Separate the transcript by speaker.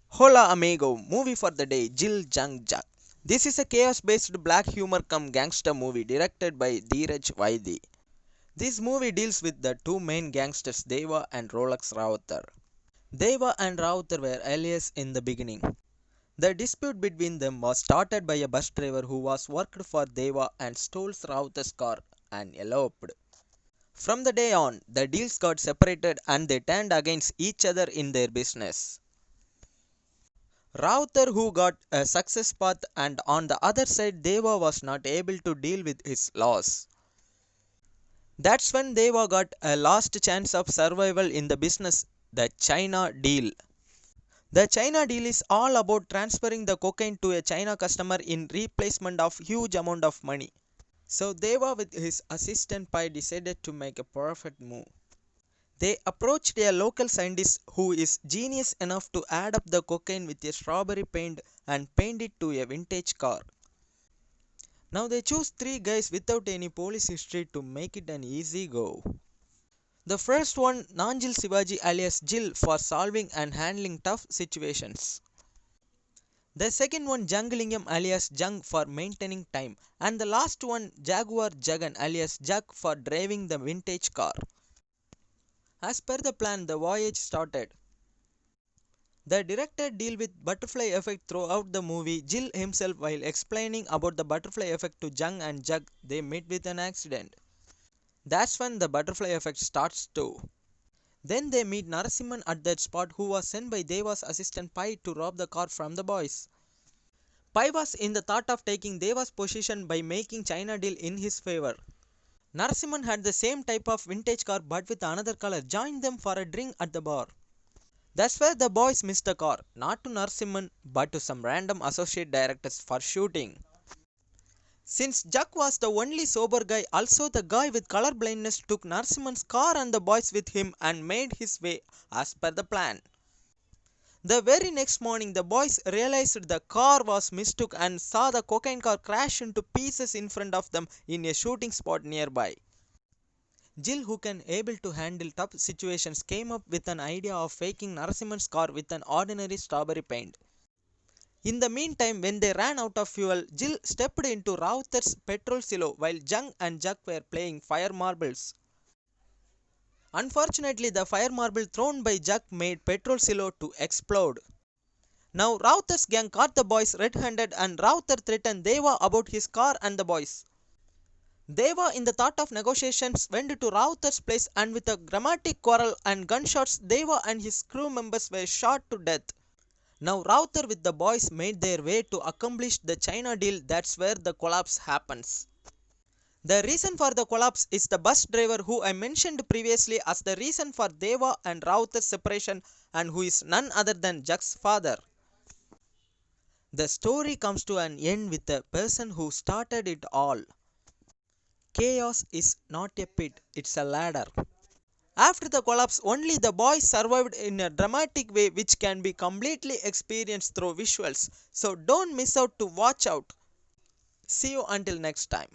Speaker 1: Hola amigo, movie for the day, JILJUNKJUK. This is a chaos-based black humor come gangster movie directed by Dheeraj Vaidi. This movie deals with the two main gangsters Deva and Rolex Rawather. Deva and Rawather were allies in the beginning. The dispute between them was started by a bus driver who was worked for Deva and stole Rawather's car and eloped. From the day on, the deals got separated and they turned against each other in their business. Router who got a success path, and on the other side Deva was not able to deal with his loss. That's when Deva got a last chance of survival in the business, the China deal. The China deal is all about transferring the cocaine to a China customer in replacement of huge amount of money. So Deva with his assistant Pai decided to make a perfect move. They approached a local scientist who is genius enough to add up the cocaine with a strawberry paint and paint it to a vintage car. Now they choose three guys without any police history to make it an easy go. The first one, Nanjil Sivaji alias Jil, for solving and handling tough situations. The second one, Junglingam alias Jung, for maintaining time. And the last one, Jaguar Jagan alias Jag, for driving the vintage car. As per the plan, the voyage started. The director dealt with butterfly effect throughout the movie. Jill himself, while explaining about the butterfly effect to Jung and Jug, they met with an accident. That's when the butterfly effect starts too. Then they meet Narasimhan at that spot, who was sent by Deva's assistant Pai to rob the car from the boys. Pai was in the thought of taking Deva's position by making China deal in his favor. Narasimhan had the same type of vintage car but with another color, joined them for a drink at the bar. That's where the boys missed the car, not to Narasimhan but to some random associate directors for shooting. Since Jack was the only sober guy, also the guy with color blindness took Narasimhan's car and the boys with him and made his way as per the plan. The very next morning, the boys realized the car was mistook and saw the cocaine car crash into pieces in front of them in a shooting spot nearby. Jill, who can able to handle tough situations, came up with an idea of faking Narasimhan's car with an ordinary strawberry paint. In the meantime, when they ran out of fuel, Jill stepped into Rawather's petrol silo while Jung and Jack were playing fire marbles. Unfortunately, the fire marble thrown by Jack made petrol silo to explode. Now Rawather's gang caught the boys red-handed and Rawather threatened Deva about his car and the boys. Deva, in the thought of negotiations, went to Rawather's place and with a dramatic quarrel and gunshots, Deva and his crew members were shot to death. Now Rawather with the boys made their way to accomplish the China deal. That's where the collapse happens. The reason for the collapse is the bus driver who I mentioned previously as the reason for Deva and Rawather's separation and who is none other than Jack's father. The story comes to an end with the person who started it all. Chaos is not a pit, it's a ladder. After the collapse, only the boys survived in a dramatic way which can be completely experienced through visuals. So don't miss out to watch out. See you until next time.